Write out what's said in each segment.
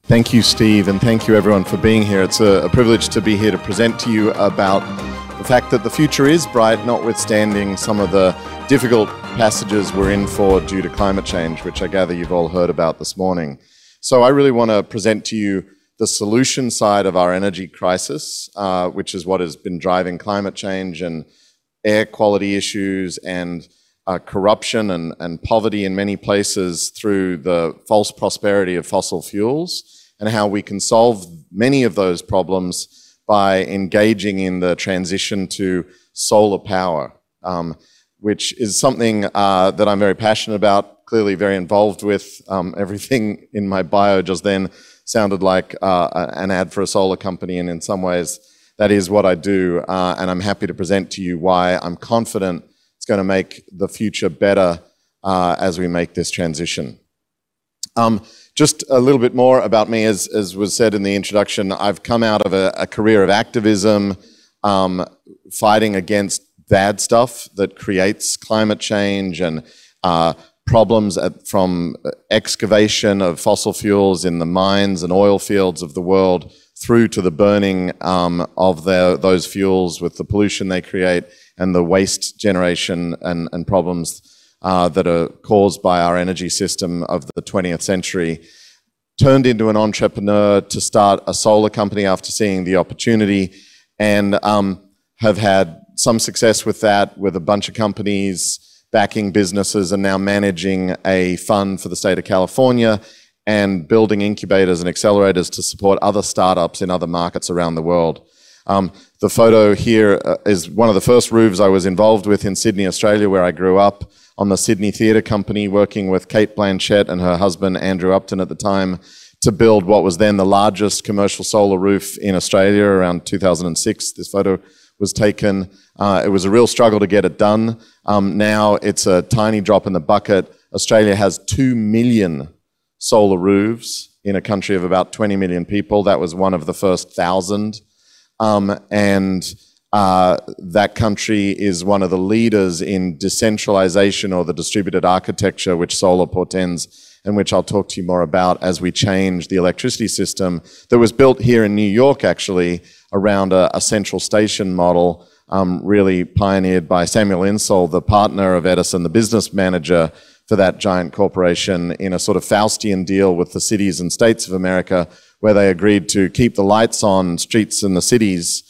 Thank you, Steve, and thank you everyone for being here. It's a privilege to be here to present to you about the fact that the future is bright, notwithstanding some of the difficult passages we're in for due to climate change, which I gather you've all heard about this morning. So I really want to present to you the solution side of our energy crisis, which is what has been driving climate change and air quality issues and corruption and poverty in many places through the false prosperity of fossil fuels, and how we can solve many of those problems by engaging in the transition to solar power, which is something that I'm very passionate about, clearly very involved with. Everything in my bio just then sounded like an ad for a solar company, and in some ways that is what I do, and I'm happy to present to you why I'm confident it's going to make the future better as we make this transition. Just a little bit more about me, as was said in the introduction. I've come out of a career of activism, fighting against bad stuff that creates climate change and problems from excavation of fossil fuels in the mines and oil fields of the world through to the burning of those fuels with the pollution they create and the waste generation and problems that are caused by our energy system of the 20th century. Turned into an entrepreneur to start a solar company after seeing the opportunity, and have had some success with that, with a bunch of companies backing businesses, and now managing a fund for the state of California and building incubators and accelerators to support other startups in other markets around the world. The photo here is one of the first roofs I was involved with in Sydney, Australia, where I grew up, on the Sydney Theatre Company, working with Kate Blanchett and her husband Andrew Upton at the time to build what was then the largest commercial solar roof in Australia around 2006. This photo was taken. It was a real struggle to get it done. Now it's a tiny drop in the bucket. Australia has 2 million solar roofs in a country of about 20 million people. That was one of the first 1,000. That country is one of the leaders in decentralization, or the distributed architecture, which solar portends, and which I'll talk to you more about as we change the electricity system that was built here in New York, actually, around a central station model, really pioneered by Samuel Insull, the partner of Edison, the business manager for that giant corporation, in a sort of Faustian deal with the cities and states of America, where they agreed to keep the lights on streets in the cities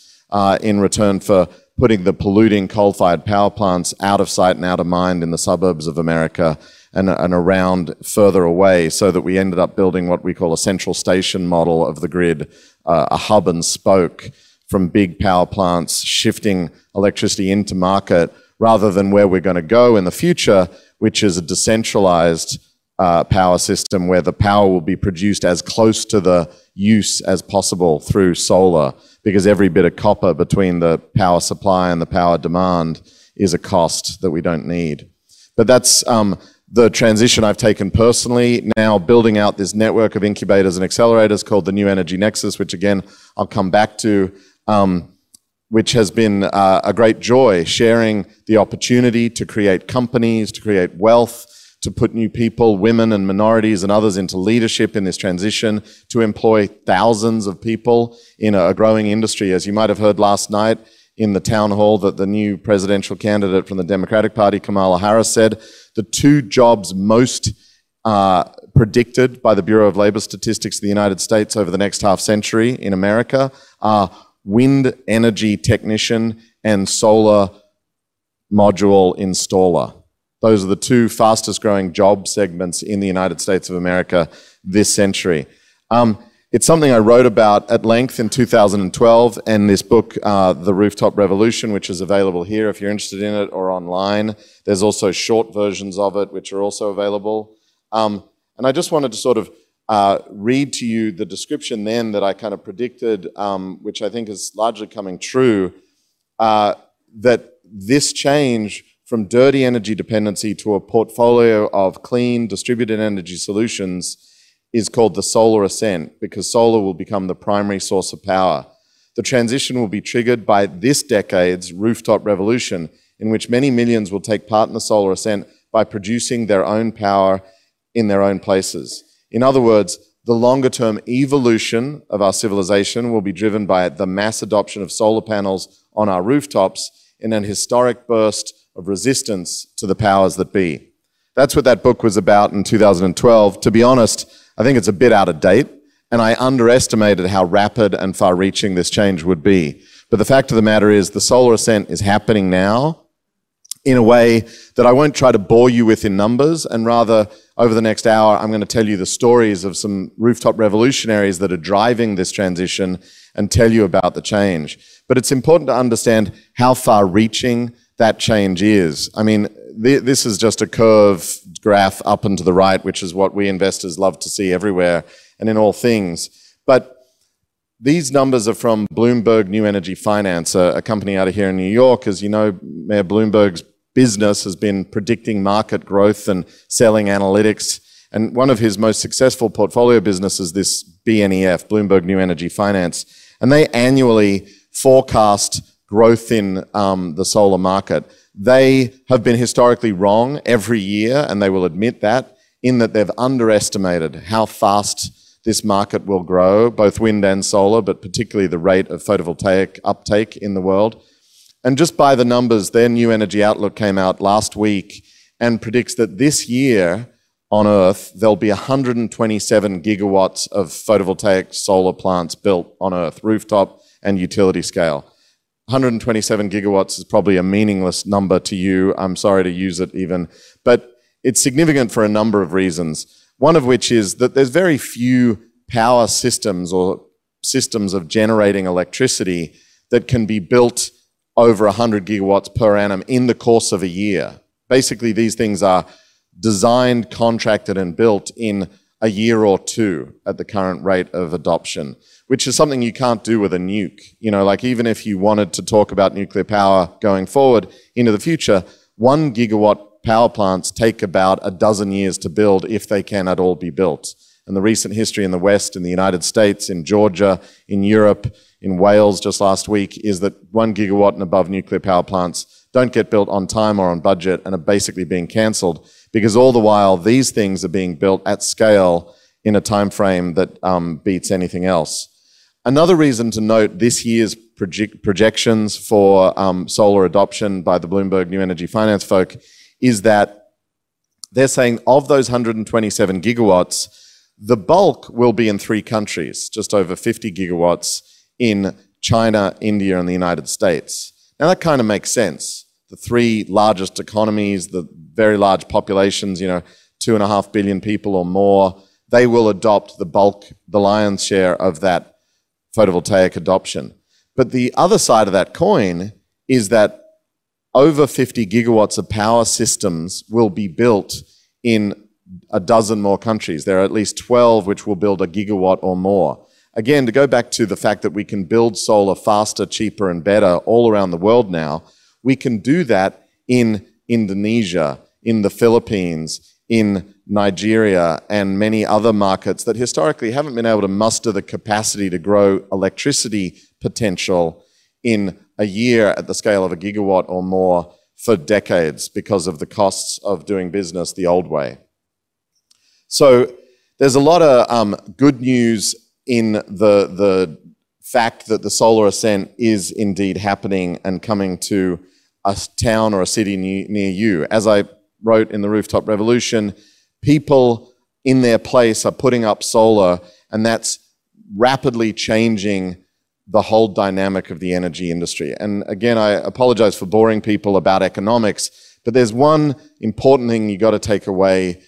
in return for putting the polluting coal-fired power plants out of sight and out of mind in the suburbs of America and around further away, so that we ended up building what we call a central station model of the grid, a hub and spoke from big power plants, shifting electricity into market, rather than where we're going to go in the future, which is a decentralized power system where the power will be produced as close to the use as possible through solar, because every bit of copper between the power supply and the power demand is a cost that we don't need. But that's the transition I've taken personally, now building out this network of incubators and accelerators called the new Energy Nexus, which again I'll come back to, which has been a great joy, sharing the opportunity to create companies, to create wealth, to put new people, women and minorities and others into leadership in this transition, to employ thousands of people in a growing industry. As you might have heard last night in the town hall, that the new presidential candidate from the Democratic Party, Kamala Harris, said the 2 jobs most predicted by the Bureau of Labor Statistics of the United States over the next half century in America are wind energy technician and solar module installer. Those are the 2 fastest growing job segments in the United States of America this century. It's something I wrote about at length in 2012, and this book, The Rooftop Revolution, which is available here if you're interested in it, or online. There's also short versions of it, which are also available. And I just wanted to sort of read to you the description then that I kind of predicted, which I think is largely coming true, that this change from dirty energy dependency to a portfolio of clean, distributed energy solutions is called the solar ascent, because solar will become the primary source of power. The transition will be triggered by this decade's rooftop revolution, in which many millions will take part in the solar ascent by producing their own power in their own places. In other words, the longer-term evolution of our civilization will be driven by the mass adoption of solar panels on our rooftops in an historic burst of resistance to the powers that be. That's what that book was about in 2012. To be honest, I think it's a bit out of date, and I underestimated how rapid and far-reaching this change would be. But the fact of the matter is the solar ascent is happening now in a way that I won't try to bore you with in numbers, and rather over the next hour I'm going to tell you the stories of some rooftop revolutionaries that are driving this transition and tell you about the change. But it's important to understand how far-reaching that change is. I mean, this is just a curve graph up and to the right, which is what we investors love to see everywhere and in all things. But these numbers are from Bloomberg New Energy Finance, a company out of here in New York. As you know, Mayor Bloomberg's business has been predicting market growth and selling analytics. And one of his most successful portfolio businesses is this BNEF, Bloomberg New Energy Finance. And they annually forecast growth in the solar market. They have been historically wrong every year, and they will admit that, in that they've underestimated how fast this market will grow, both wind and solar, but particularly the rate of photovoltaic uptake in the world. And just by the numbers, their New Energy Outlook came out last week and predicts that this year on Earth, there'll be 127 gigawatts of photovoltaic solar plants built on Earth, rooftop and utility scale. 127 gigawatts is probably a meaningless number to you. I'm sorry to use it even. But it's significant for a number of reasons. One of which is that there's very few power systems or systems of generating electricity that can be built over 100 gigawatts per annum in the course of a year. Basically, these things are designed, contracted, and built in a year or two at the current rate of adoption, which is something you can't do with a nuke. You know, like even if you wanted to talk about nuclear power going forward into the future, 1 gigawatt power plants take about a dozen years to build if they can at all be built. And the recent history in the West, in the United States, in Georgia, in Europe, in Wales just last week, is that 1 gigawatt and above nuclear power plants don't get built on time or on budget and are basically being cancelled, because all the while these things are being built at scale in a time frame that beats anything else. Another reason to note this year's projections for solar adoption by the Bloomberg New Energy Finance folk is that they're saying of those 127 gigawatts, the bulk will be in 3 countries, just over 50 gigawatts in China, India, and the United States. Now that kind of makes sense. The 3 largest economies, the very large populations, you know, 2.5 billion people or more, they will adopt the bulk, the lion's share of that photovoltaic adoption. But the other side of that coin is that over 50 gigawatts of power systems will be built in a dozen more countries. There are at least 12 which will build a gigawatt or more. Again, to go back to the fact that we can build solar faster, cheaper, and better all around the world now, we can do that in Indonesia, in the Philippines, in Nigeria, and many other markets that historically haven't been able to muster the capacity to grow electricity potential in a year at the scale of a gigawatt or more for decades because of the costs of doing business the old way. So there's a lot of good news in the fact that the solar ascent is indeed happening and coming to a town or a city near you. As I wrote in the Rooftop Revolution, people in their place are putting up solar, and that's rapidly changing the whole dynamic of the energy industry. And again, I apologize for boring people about economics, but there's one important thing you got to take away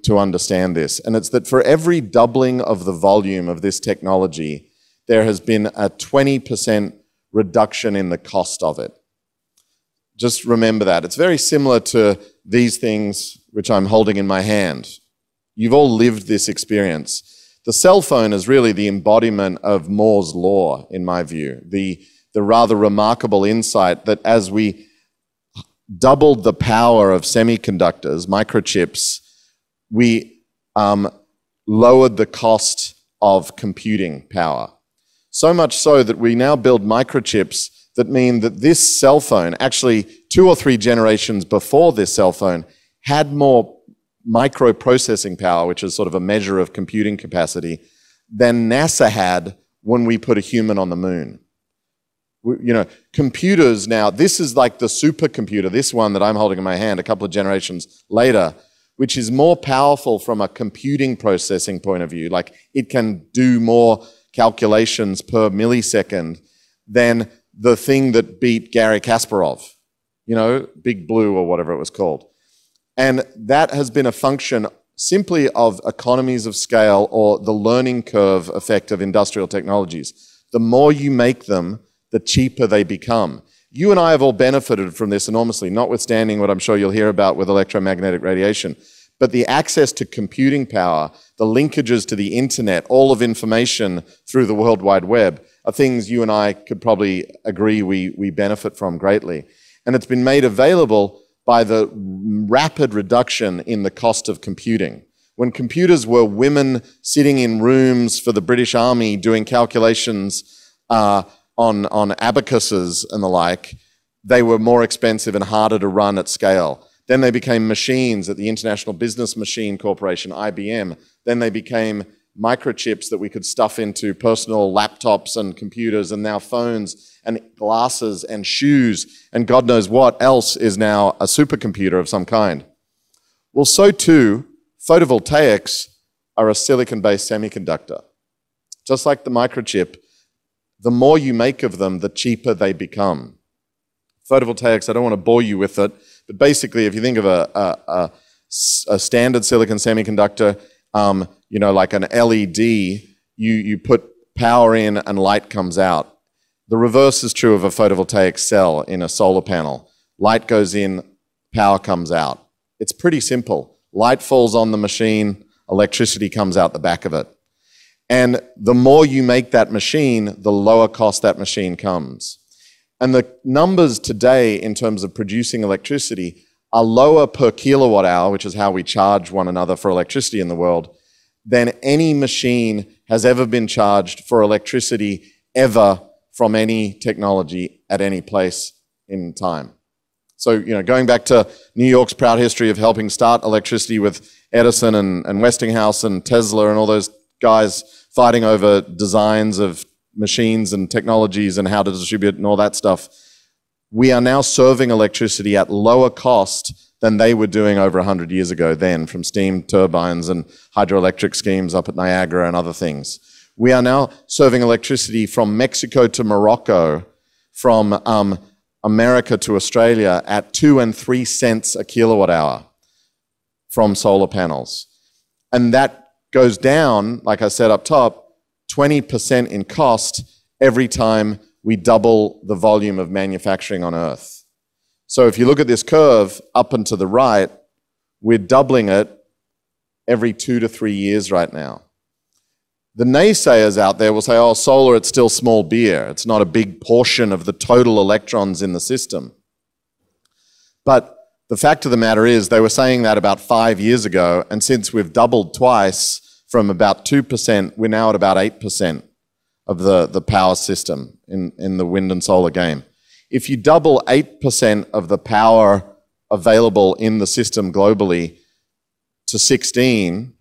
to understand this, and it's that for every doubling of the volume of this technology, there has been a 20% reduction in the cost of it. Just remember that. It's very similar to these things which I'm holding in my hand. You've all lived this experience. The cell phone is really the embodiment of Moore's law, in my view. The rather remarkable insight that as we doubled the power of semiconductors, microchips, we lowered the cost of computing power. So much so that we now build microchips that mean that this cell phone, actually 2 or 3 generations before this cell phone, had more microprocessing power, which is sort of a measure of computing capacity, than NASA had when we put a human on the moon. You know, computers now, this is like the supercomputer, this one that I'm holding in my hand a couple of generations later, which is more powerful from a computing processing point of view. Like, it can do more calculations per millisecond than the thing that beat Garry Kasparov, you know, Big Blue or whatever it was called. And that has been a function simply of economies of scale or the learning curve effect of industrial technologies. The more you make them, the cheaper they become. You and I have all benefited from this enormously, notwithstanding what I'm sure you'll hear about with electromagnetic radiation. But the access to computing power, the linkages to the internet, all of information through the World Wide Web are things you and I could probably agree we benefit from greatly. And it's been made available by the rapid reduction in the cost of computing. When computers were women sitting in rooms for the British Army doing calculations on abacuses and the like, they were more expensive and harder to run at scale. Then they became machines at the International Business Machine Corporation, IBM. Then they became microchips that we could stuff into personal laptops and computers, and now phones and glasses and shoes and God knows what else is now a supercomputer of some kind. Well, so too, photovoltaics are a silicon-based semiconductor. Just like the microchip, the more you make of them, the cheaper they become. Photovoltaics, I don't want to bore you with it, but basically if you think of a standard silicon semiconductor, you know, like an LED, you put power in and light comes out. The reverse is true of a photovoltaic cell in a solar panel. Light goes in, power comes out. It's pretty simple. Light falls on the machine, electricity comes out the back of it. And the more you make that machine, the lower cost that machine comes. And the numbers today in terms of producing electricity are lower per kilowatt hour, which is how we charge one another for electricity in the world, than any machine has ever been charged for electricity ever from any technology at any place in time. So, you know, going back to New York's proud history of helping start electricity with Edison and Westinghouse and Tesla and all those guys fighting over designs of machines and technologies and how to distribute and all that stuff, we are now serving electricity at lower cost than they were doing over 100 years ago then, from steam turbines and hydroelectric schemes up at Niagara and other things. We are now serving electricity from Mexico to Morocco, from America to Australia at 2 and 3 cents a kilowatt hour from solar panels. And that goes down, like I said up top, 20% in cost every time we double the volume of manufacturing on Earth. So if you look at this curve up and to the right, we're doubling it every 2 to 3 years right now. The naysayers out there will say, oh, solar, it's still small beer. It's not a big portion of the total electrons in the system. But the fact of the matter is they were saying that about 5 years ago, and since we've doubled twice from about 2%, we're now at about 8% of the power system in the wind and solar game. If you double 8% of the power available in the system globally to 16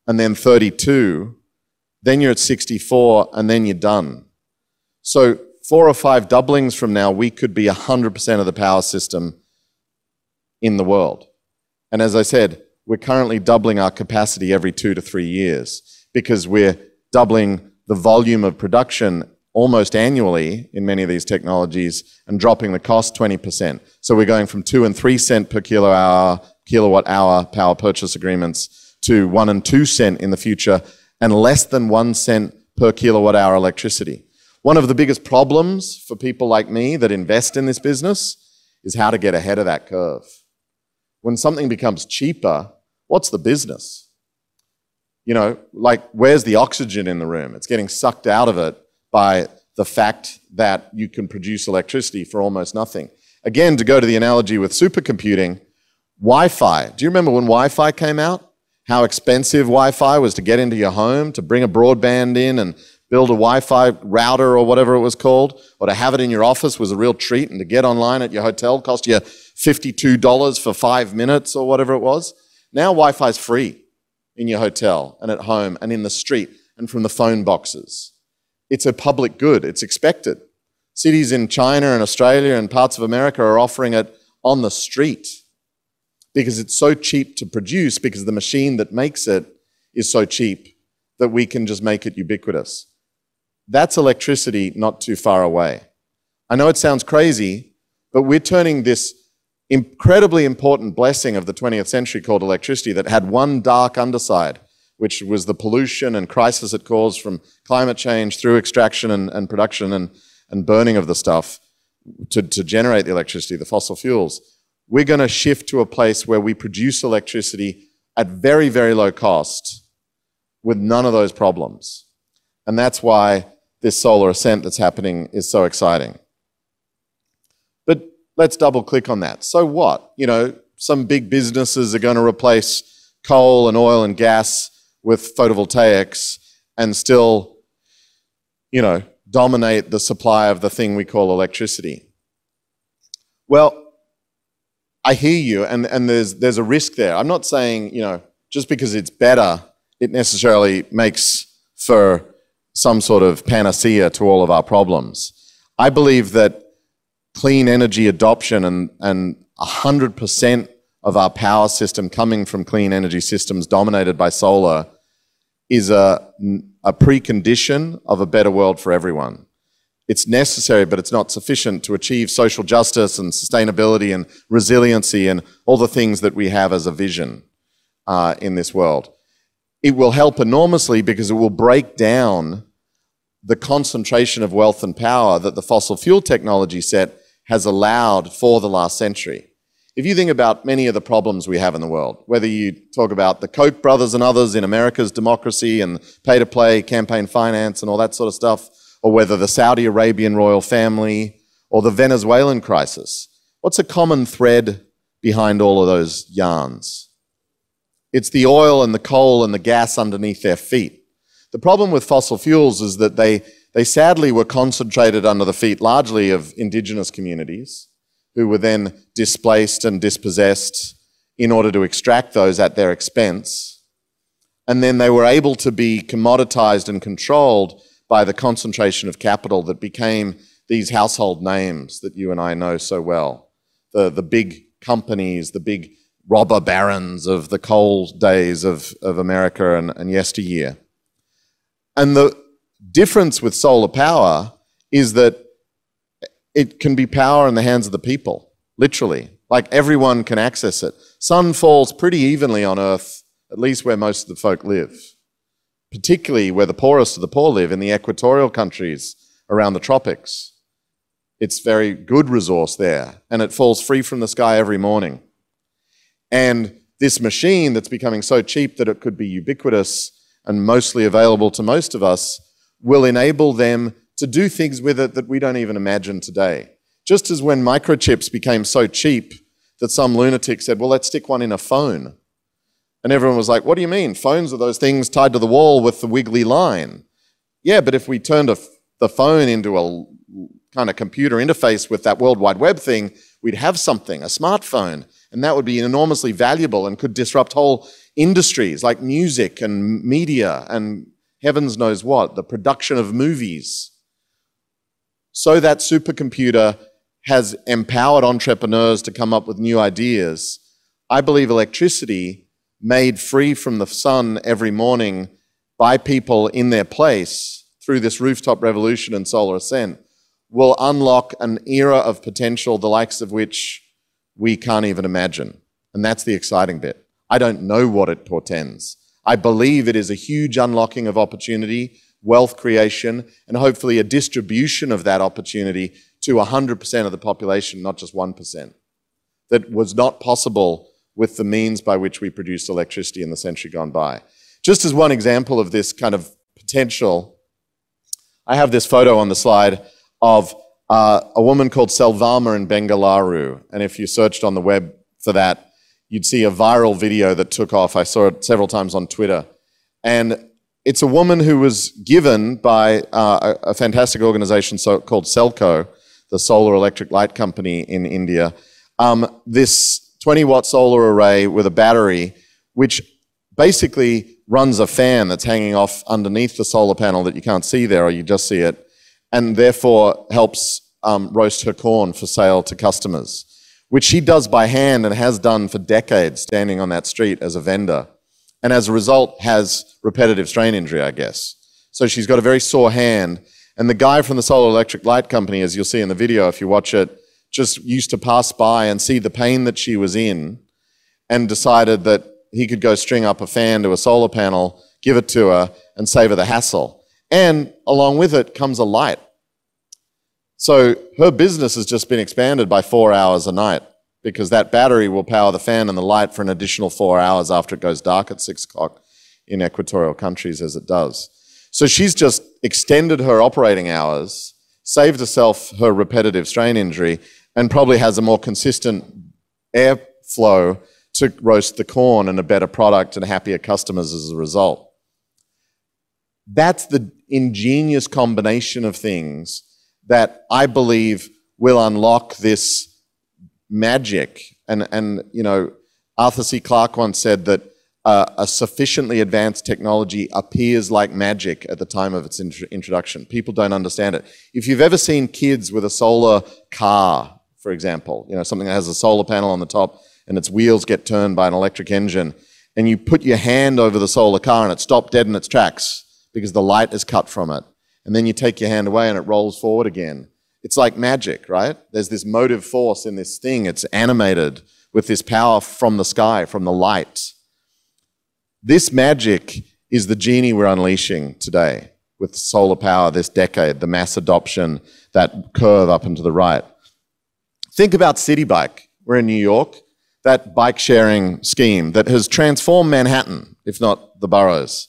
and then 32, then you're at 64 and then you're done. So 4 or 5 doublings from now, we could be 100% of the power system in the world. And as I said, we're currently doubling our capacity every 2 to 3 years because we're doubling the volume of production almost annually in many of these technologies and dropping the cost 20%. So we're going from 2 and 3 cent per kilowatt hour power purchase agreements to 1 and 2 cent in the future and less than 1 cent per kilowatt hour electricity. One of the biggest problems for people like me that invest in this business is how to get ahead of that curve. When something becomes cheaper, what's the business? You know, like, where's the oxygen in the room? It's getting sucked out of it by the fact that you can produce electricity for almost nothing. Again, to go to the analogy with supercomputing, Wi-Fi. Do you remember when Wi-Fi came out? How expensive Wi-Fi was to get into your home, to bring a broadband in and build a Wi-Fi router or whatever it was called, or to have it in your office was a real treat, and to get online at your hotel cost you $52 for 5 minutes or whatever it was. Now Wi-Fi is free in your hotel and at home and in the street and from the phone boxes. It's a public good. It's expected. Cities in China and Australia and parts of America are offering it on the street because it's so cheap to produce, because the machine that makes it is so cheap that we can just make it ubiquitous. That's electricity not too far away. I know it sounds crazy, but we're turning this incredibly important blessing of the 20th century called electricity that had one dark underside, which was the pollution and crisis it caused from climate change through extraction and production and burning of the stuff to generate the electricity, the fossil fuels. We're going to shift to a place where we produce electricity at very, very low cost with none of those problems. And that's why this solar ascent that's happening is so exciting. But let's double click on that. So what? You know, some big businesses are going to replace coal and oil and gas with photovoltaics and still, you know, dominate the supply of the thing we call electricity. Well, I hear you, and there's a risk there. I'm not saying, you know, just because it's better, it necessarily makes for some sort of panacea to all of our problems. I believe that clean energy adoption and 100% of our power system coming from clean energy systems dominated by solar is a precondition of a better world for everyone. It's necessary, but it's not sufficient to achieve social justice and sustainability and resiliency and all the things that we have as a vision in this world. It will help enormously because it will break down the concentration of wealth and power that the fossil fuel technology set has allowed for the last century. If you think about many of the problems we have in the world, whether you talk about the Koch brothers and others in America's democracy and pay-to-play campaign finance and all that sort of stuff, or whether the Saudi Arabian royal family or the Venezuelan crisis, what's a common thread behind all of those yarns? It's the oil and the coal and the gas underneath their feet. The problem with fossil fuels is that they sadly were concentrated under the feet largely of indigenous communities who were then displaced and dispossessed in order to extract those at their expense. And then they were able to be commoditized and controlled by the concentration of capital that became these household names that you and I know so well. The big companies, the big robber barons of the coal days of America and yesteryear. And the difference with solar power is that it can be power in the hands of the people, literally. Like everyone can access it. Sun falls pretty evenly on Earth, at least where most of the folk live. Particularly where the poorest of the poor live, in the equatorial countries around the tropics. It's very good resource there, and it falls free from the sky every morning. And this machine that's becoming so cheap that it could be ubiquitous and mostly available to most of us will enable them to do things with it that we don't even imagine today. Just as when microchips became so cheap that some lunatic said, well, let's stick one in a phone. And everyone was like, what do you mean? Phones are those things tied to the wall with the wiggly line. Yeah, but if we turned the phone into a kind of computer interface with that World Wide Web thing, we'd have something, a smartphone, and that would be enormously valuable and could disrupt whole industries like music and media and heavens knows what, the production of movies. So that supercomputer has empowered entrepreneurs to come up with new ideas. I believe electricity made free from the sun every morning by people in their place through this rooftop revolution and solar ascent will unlock an era of potential the likes of which we can't even imagine. And that's the exciting bit. I don't know what it portends. I believe it is a huge unlocking of opportunity, wealth creation, and hopefully a distribution of that opportunity to 100% of the population, not just 1%. That was not possible with the means by which we produced electricity in the century gone by. Just as one example of this kind of potential, I have this photo on the slide of a woman called Selvarma in Bengaluru. And if you searched on the web for that, you'd see a viral video that took off. I saw it several times on Twitter. And it's a woman who was given by a fantastic organization called Selco, the solar electric light company in India, this 20-watt solar array with a battery which basically runs a fan that's hanging off underneath the solar panel that you can't see there, or you just see it, and therefore helps roast her corn for sale to customers, which she does by hand and has done for decades, standing on that street as a vendor. And as a result, has repetitive strain injury, I guess. So she's got a very sore hand. And the guy from the Solar Electric Light Company, as you'll see in the video if you watch it, just used to pass by and see the pain that she was in and decided that he could go string up a fan to a solar panel, give it to her, and save her the hassle. And along with it comes a light. So her business has just been expanded by 4 hours a night, because that battery will power the fan and the light for an additional 4 hours after it goes dark at 6 o'clock in equatorial countries, as it does. So she's just extended her operating hours, saved herself her repetitive strain injury, and probably has a more consistent airflow to roast the corn and a better product and happier customers as a result. That's the ingenious combination of things that I believe will unlock this magic. And you know, Arthur C. Clarke once said that a sufficiently advanced technology appears like magic at the time of its introduction. People don't understand it. If you've ever seen kids with a solar car, for example, you know, something that has a solar panel on the top and its wheels get turned by an electric engine, and you put your hand over the solar car and it stopped dead in its tracks because the light is cut from it, and then you take your hand away and it rolls forward again. It's like magic, right? There's this motive force in this thing. It's animated with this power from the sky, from the light. This magic is the genie we're unleashing today with solar power this decade, the mass adoption, that curve up and to the right. Think about City Bike. We're in New York. That bike sharing scheme that has transformed Manhattan, if not the boroughs.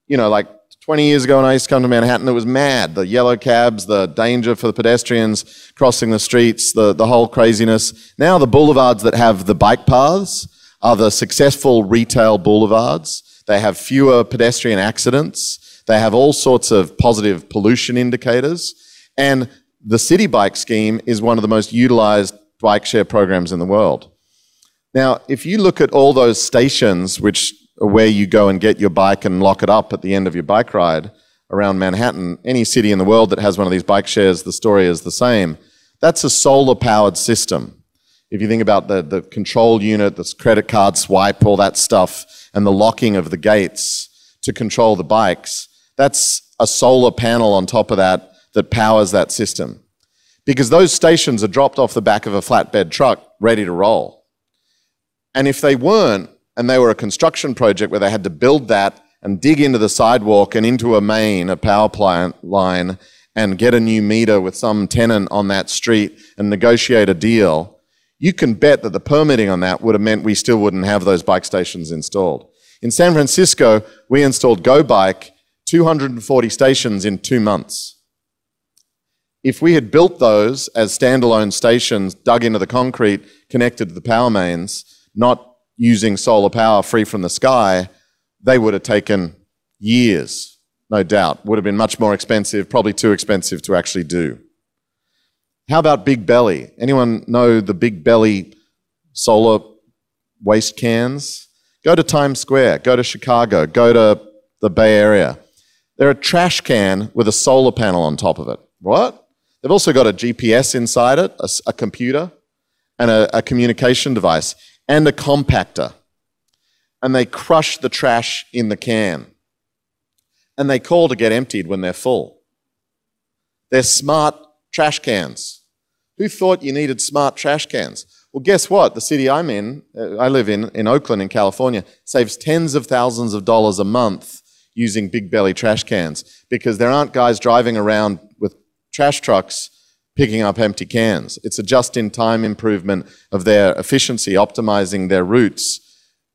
You know, like 20 years ago when I used to come to Manhattan, it was mad. The yellow cabs, the danger for the pedestrians crossing the streets, the whole craziness. Now the boulevards that have the bike paths are the successful retail boulevards. They have fewer pedestrian accidents. They have all sorts of positive pollution indicators. And the City Bike scheme is one of the most utilized bike share programs in the world. Now, if you look at all those stations, which are where you go and get your bike and lock it up at the end of your bike ride around Manhattan, any city in the world that has one of these bike shares, the story is the same. That's a solar-powered system. If you think about the control unit, this credit card swipe, all that stuff, and the locking of the gates to control the bikes, that's a solar panel on top of that that powers that system. Because those stations are dropped off the back of a flatbed truck ready to roll. And if they weren't, and they were a construction project where they had to build that and dig into the sidewalk and into a main, a power plant line, and get a new meter with some tenant on that street and negotiate a deal, you can bet that the permitting on that would have meant we still wouldn't have those bike stations installed. In San Francisco, we installed GoBike, 240 stations in 2 months. If we had built those as standalone stations, dug into the concrete, connected to the power mains, not using solar power free from the sky, they would have taken years, no doubt. Would have been much more expensive, probably too expensive to actually do. How about Big Belly? Anyone know the Big Belly solar waste cans? Go to Times Square, go to Chicago, go to the Bay Area. They're a trash can with a solar panel on top of it. What? They've also got a GPS inside it, a computer, and a communication device, and a compactor. And they crush the trash in the can. And they call to get emptied when they're full. They're smart trash cans. Who thought you needed smart trash cans? Well, guess what? The city I'm in, I live in Oakland in California, saves tens of thousands of dollars a month using Big Belly trash cans, because there aren't guys driving around with trash trucks picking up empty cans. It's a just-in-time improvement of their efficiency, optimizing their routes.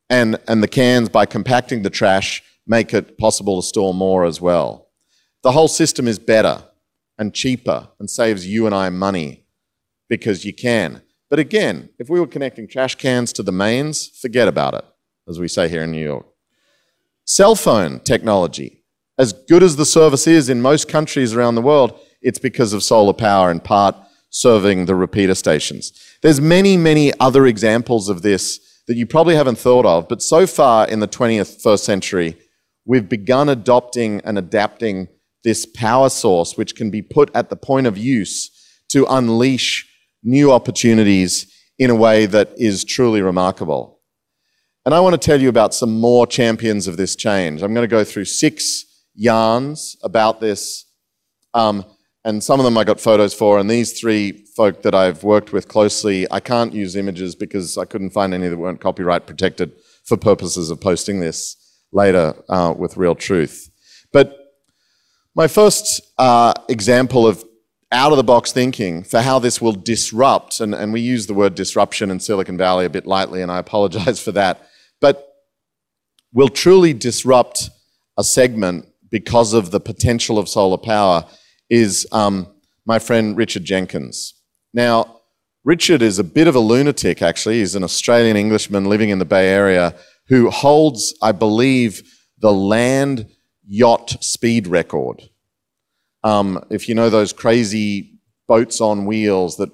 And the cans, by compacting the trash, make it possible to store more as well. The whole system is better and cheaper and saves you and I money because you can. But again, if we were connecting trash cans to the mains, forget about it, as we say here in New York. Cell phone technology. As good as the service is in most countries around the world, it's because of solar power, in part serving the repeater stations. There's many, many other examples of this that you probably haven't thought of, but so far in the 21st century, we've begun adopting and adapting this power source which can be put at the point of use to unleash new opportunities in a way that is truly remarkable. And I want to tell you about some more champions of this change. I'm going to go through 6 yarns about this, and some of them I got photos for, and these 3 folk that I've worked with closely, I can't use images because I couldn't find any that weren't copyright protected for purposes of posting this later with real truth. But my first example of out-of-the-box thinking for how this will disrupt, and we use the word disruption in Silicon Valley a bit lightly, and I apologize for that, but will truly disrupt a segment because of the potential of solar power is my friend Richard Jenkins. Now, Richard is a bit of a lunatic, actually. He's an Australian Englishman living in the Bay Area who holds, I believe, the land yacht speed record. If you know those crazy boats on wheels that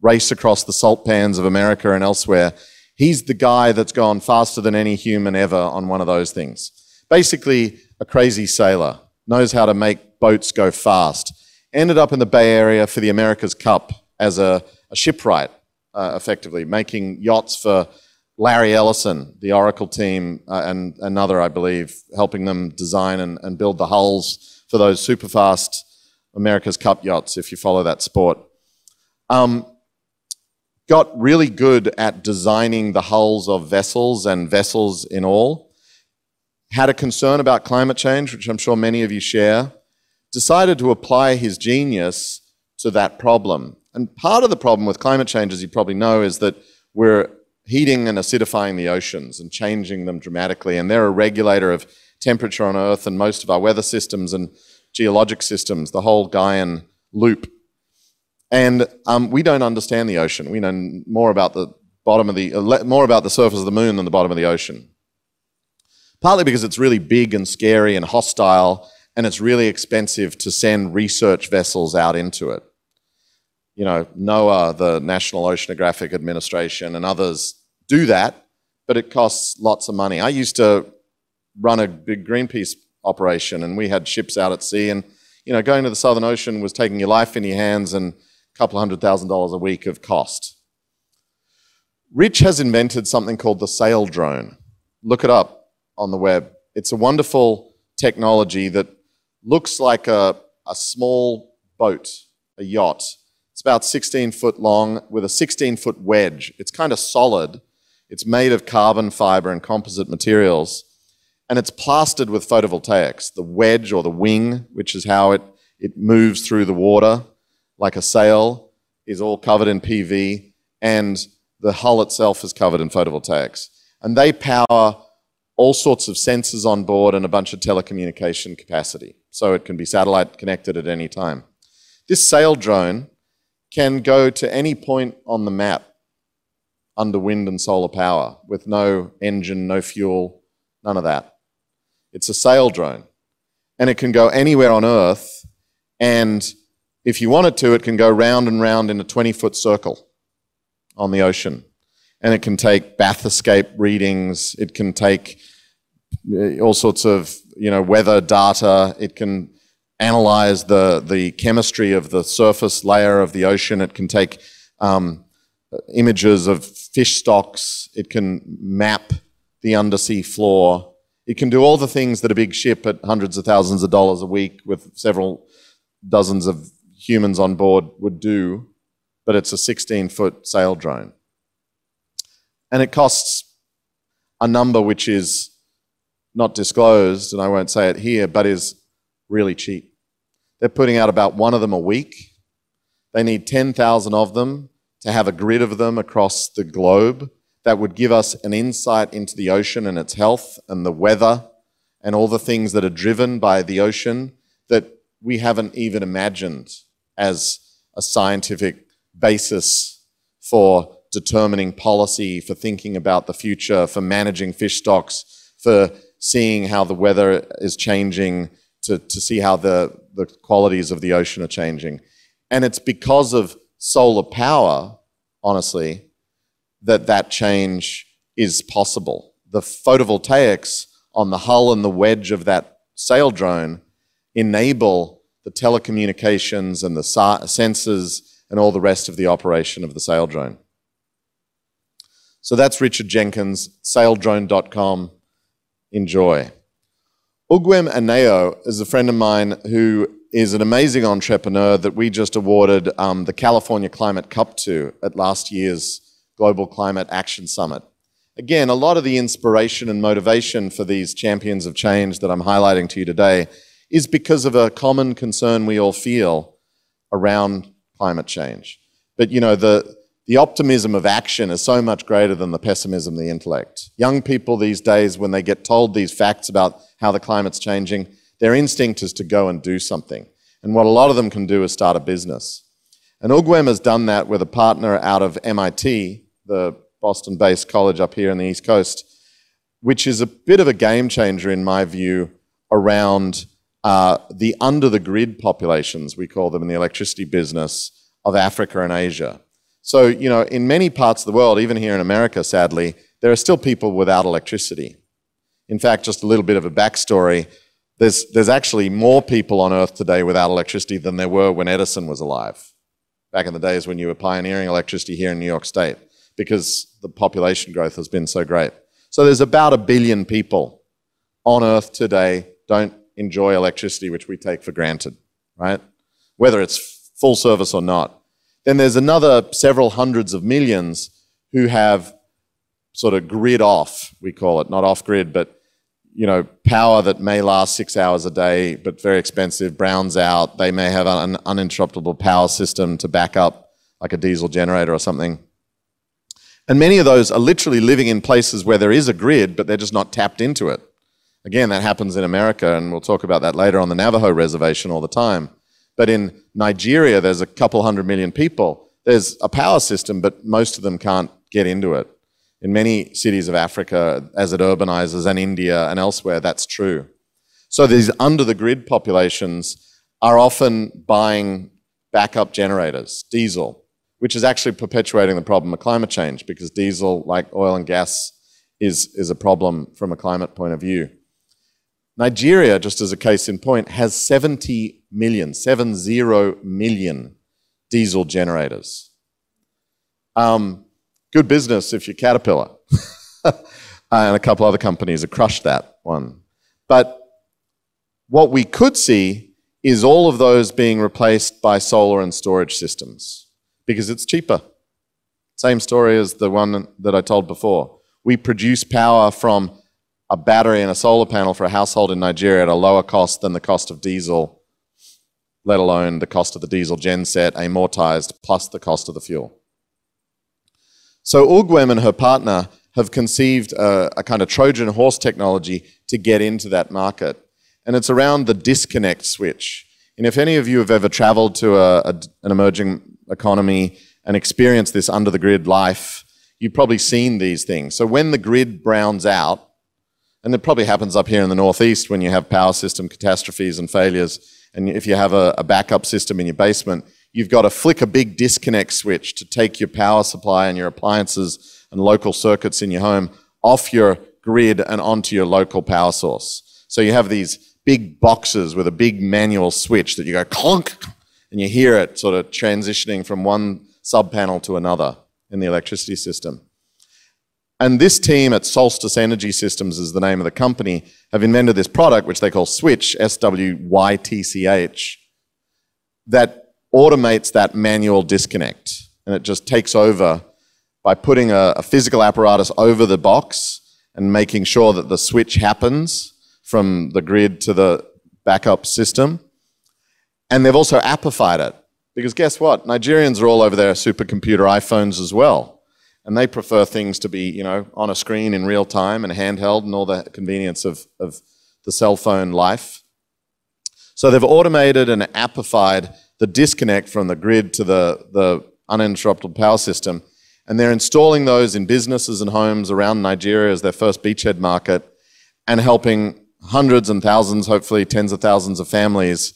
race across the salt pans of America and elsewhere, he's the guy that's gone faster than any human ever on one of those things. Basically, a crazy sailor, knows how to make boats go fast. Ended up in the Bay Area for the America's Cup as a shipwright, effectively, making yachts for Larry Ellison, the Oracle team, and another, I believe, helping them design and build the hulls for those super fast America's Cup yachts, if you follow that sport. Got really good at designing the hulls of vessels and vessels in all. Had a concern about climate change, which I'm sure many of you share. Decided to apply his genius to that problem. And part of the problem with climate change, as you probably know, is that we're heating and acidifying the oceans and changing them dramatically. And they're a regulator of temperature on Earth and most of our weather systems and geologic systems, the whole Gaian loop. And we don't understand the ocean. We know more about the bottom of more about the surface of the moon than the bottom of the ocean. Partly because it's really big and scary and hostile, and it's really expensive to send research vessels out into it. You know, NOAA, the National Oceanographic Administration, and others do that, but it costs lots of money. I used to run a big Greenpeace operation, and we had ships out at sea, and you know, going to the Southern Ocean was taking your life in your hands and a couple $100,000 a week of cost. Rich has invented something called the sail drone. Look it up on the web. It's a wonderful technology that looks like a small boat, a yacht. It's about 16 foot long with a 16-foot wedge. It's kind of solid. It's made of carbon fiber and composite materials, and it's plastered with photovoltaics. The wedge, or the wing, which is how it moves through the water like a sail, is all covered in PV, and the hull itself is covered in photovoltaics. And they power all sorts of sensors on board and a bunch of telecommunication capacity, so it can be satellite connected at any time. This sail drone can go to any point on the map under wind and solar power with no engine, no fuel, none of that. It's a sail drone, and it can go anywhere on Earth, and if you want it to, it can go round and round in a 20-foot circle on the ocean. And it can take bathyscape readings, it can take all sorts of weather data, it can analyze the chemistry of the surface layer of the ocean, it can take images of fish stocks, it can map the undersea floor, it can do all the things that a big ship at hundreds of thousands of dollars a week with several dozens of humans on board would do, but it's a 16-foot sail drone. And it costs a number which is not disclosed, and I won't say it here, but is really cheap. They're putting out about one of them a week. They need 10,000 of them to have a grid of them across the globe that would give us an insight into the ocean and its health and the weather and all the things that are driven by the ocean that we haven't even imagined as a scientific basis for determining policy, for thinking about the future, for managing fish stocks, for seeing how the weather is changing, to see how the qualities of the ocean are changing. And it's because of solar power, honestly, that change is possible. The photovoltaics on the hull and the wedge of that sail drone enable the telecommunications and the sensors and all the rest of the operation of the sail drone. So that's Richard Jenkins, saildrone.com. Enjoy. Ugwem Aneo is a friend of mine who is an amazing entrepreneur that we just awarded the California Climate Cup to at last year's Global Climate Action Summit. Again, a lot of the inspiration and motivation for these champions of change that I'm highlighting to you today is because of a common concern we all feel around climate change. But you know, the optimism of action is so much greater than the pessimism of the intellect. Young people these days, when they get told these facts about how the climate's changing, their instinct is to go and do something. And what a lot of them can do is start a business. And Ugwem has done that with a partner out of MIT, the Boston-based college up here on the East Coast, which is a bit of a game changer in my view around the under-the-grid populations, we call them in the electricity business, of Africa and Asia. So, you know, in many parts of the world, even here in America, sadly, there are still people without electricity. In fact, just a little bit of a backstory, there's actually more people on Earth today without electricity than there were when Edison was alive, back in the days when you were pioneering electricity here in New York State, because the population growth has been so great. So there's about 1 billion people on Earth today don't enjoy electricity, which we take for granted, right? Whether it's full service or not. Then there's another several hundreds of millions who have sort of grid off, we call it, not off grid, but you know, power that may last 6 hours a day, but very expensive, browns out. They may have an uninterruptible power system to back up, like a diesel generator or something. And many of those are literally living in places where there is a grid, but they're just not tapped into it. Again, that happens in America, and we'll talk about that later on the Navajo reservation all the time. But in Nigeria, there's a couple 100 million people. There's a power system, but most of them can't get into it. In many cities of Africa, as it urbanizes, and India and elsewhere, that's true. So these under-the-grid populations are often buying backup generators, diesel, which is actually perpetuating the problem of climate change, because diesel, like oil and gas, is a problem from a climate point of view. Nigeria, just as a case in point, has 70 million diesel generators. Good business if you're Caterpillar. And a couple other companies have crushed that one. But what we could see is all of those being replaced by solar and storage systems, because it's cheaper. Same story as the one that I told before. We produce power from a battery and a solar panel for a household in Nigeria at a lower cost than the cost of diesel, let alone the cost of the diesel genset amortized plus the cost of the fuel. So Ugwem and her partner have conceived a kind of Trojan horse technology to get into that market. And it's around the disconnect switch. And if any of you have ever traveled to an emerging economy and experienced this under-the-grid life, you've probably seen these things. So when the grid browns out, and it probably happens up here in the Northeast when you have power system catastrophes and failures, and if you have a backup system in your basement, you've got to flick a big disconnect switch to take your power supply and your appliances and local circuits in your home off your grid and onto your local power source. So you have these big boxes with a big manual switch that you go clunk, and you hear it sort of transitioning from one sub-panel to another in the electricity system. And this team at Solstice Energy Systems is the name of the company, have invented this product which they call Switch, S-W-Y-T-C-H, that automates that manual disconnect. And it just takes over by putting a physical apparatus over the box and making sure that the switch happens from the grid to the backup system. And they've also appified it, because guess what? Nigerians are all over their supercomputer iPhones as well. And they prefer things to be, you know, on a screen in real time and handheld and all the convenience of the cell phone life. So they've automated and appified the disconnect from the grid to the uninterrupted power system. And they're installing those in businesses and homes around Nigeria as their first beachhead market, and helping hundreds and thousands, hopefully tens of thousands of families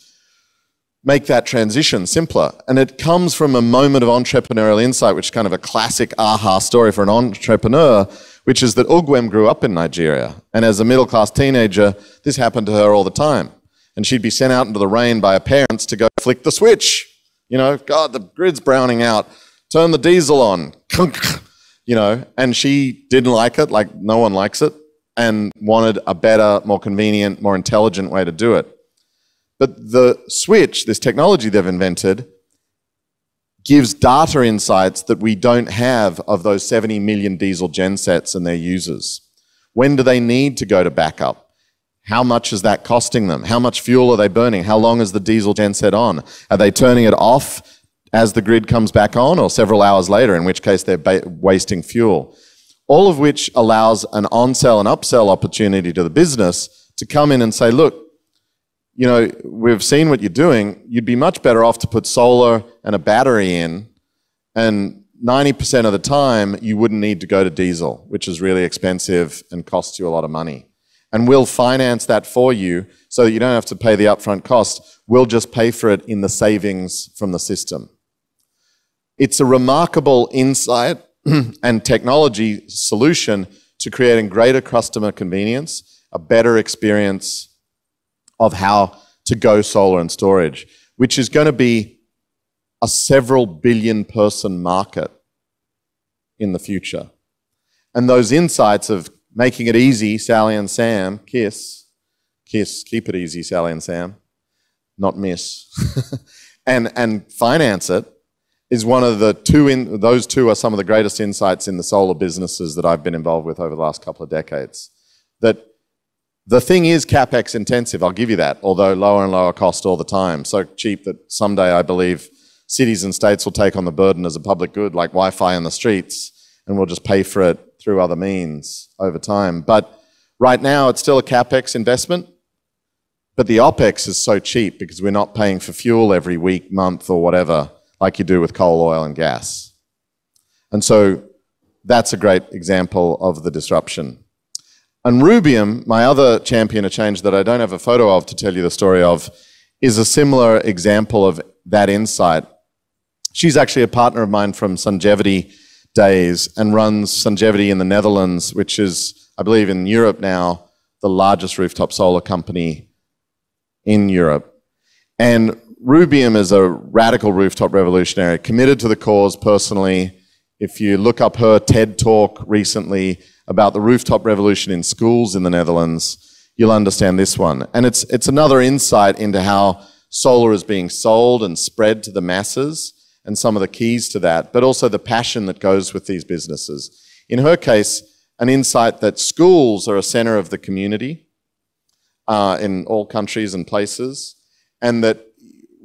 make that transition simpler. And it comes from a moment of entrepreneurial insight, which is kind of a classic aha story for an entrepreneur, which is that Ugwem grew up in Nigeria. And as a middle-class teenager, this happened to her all the time. And she'd be sent out into the rain by her parents to go flick the switch. You know, God, the grid's browning out. Turn the diesel on. You know, and she didn't like it, like no one likes it, and wanted a better, more convenient, more intelligent way to do it. But the switch, this technology they've invented, gives data insights that we don't have of those 70 million diesel gensets and their users. When do they need to go to backup? How much is that costing them? How much fuel are they burning? How long is the diesel genset on? Are they turning it off as the grid comes back on, or several hours later, in which case they're wasting fuel? All of which allows an on-sell and upsell opportunity to the business to come in and say, look, you know, we've seen what you're doing. You'd be much better off to put solar and a battery in, and 90% of the time you wouldn't need to go to diesel, which is really expensive and costs you a lot of money. And we'll finance that for you so that you don't have to pay the upfront cost. We'll just pay for it in the savings from the system. It's a remarkable insight and technology solution to creating greater customer convenience, a better experience of how to go solar and storage, which is going to be a several billion person market in the future. And those insights of making it easy, Sally and Sam, kiss, keep it easy, Sally and Sam, not miss, and finance it, is one of the those two are some of the greatest insights in the solar businesses that I've been involved with over the last couple of decades. That the thing is CapEx intensive, I'll give you that, although lower and lower cost all the time. So cheap that someday I believe cities and states will take on the burden as a public good, like Wi-Fi in the streets, and we'll just pay for it through other means over time. But right now it's still a CapEx investment, but the OpEx is so cheap because we're not paying for fuel every week, month, or whatever, like you do with coal, oil, and gas. And so that's a great example of the disruption. And Rubium, my other champion of change that I don't have a photo of to tell you the story of, is a similar example of that insight. She's actually a partner of mine from Sungevity days and runs Sungevity in the Netherlands, which is, I believe in Europe now, the largest rooftop solar company in Europe. And Rubium is a radical rooftop revolutionary, committed to the cause personally. If you look up her TED talk recently about the rooftop revolution in schools in the Netherlands, you'll understand this one. And it's another insight into how solar is being sold and spread to the masses and some of the keys to that, but also the passion that goes with these businesses. In her case, an insight that schools are a center of the community in all countries and places, and that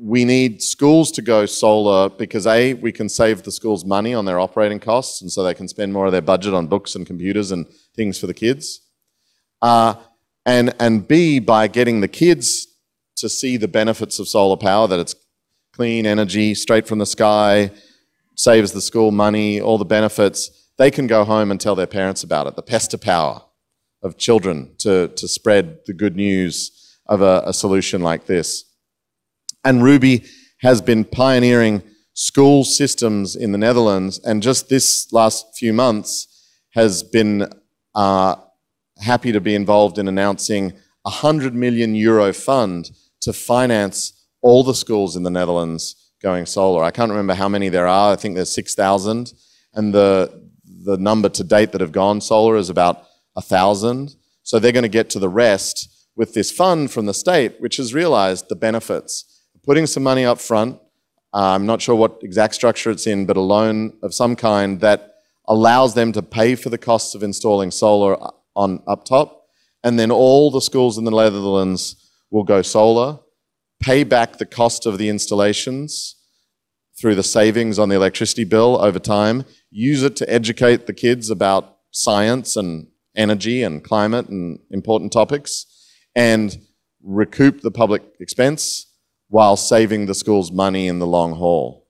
we need schools to go solar because A, we can save the schools money on their operating costs, and so they can spend more of their budget on books and computers and things for the kids. And B, by getting the kids to see the benefits of solar power, that it's clean energy, straight from the sky, saves the school money, all the benefits, they can go home and tell their parents about it. The pester power of children to spread the good news of a solution like this. And Ruby has been pioneering school systems in the Netherlands, and just this last few months has been happy to be involved in announcing a €100 million fund to finance all the schools in the Netherlands going solar. I can't remember how many there are. I think there's 6,000, and the number to date that have gone solar is about 1,000. So they're going to get to the rest with this fund from the state, which has realized the benefits. Putting some money up front, I'm not sure what exact structure it's in, but a loan of some kind that allows them to pay for the costs of installing solar on up top, and then all the schools in the Netherlands will go solar, pay back the cost of the installations through the savings on the electricity bill over time, use it to educate the kids about science and energy and climate and important topics, and recoup the public expense while saving the schools money in the long haul,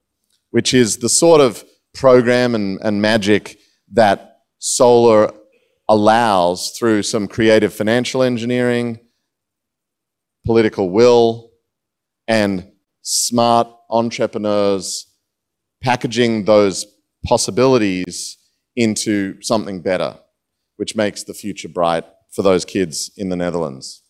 which is the sort of program and magic that solar allows through some creative financial engineering, political will, and smart entrepreneurs packaging those possibilities into something better. which makes the future bright for those kids in the Netherlands.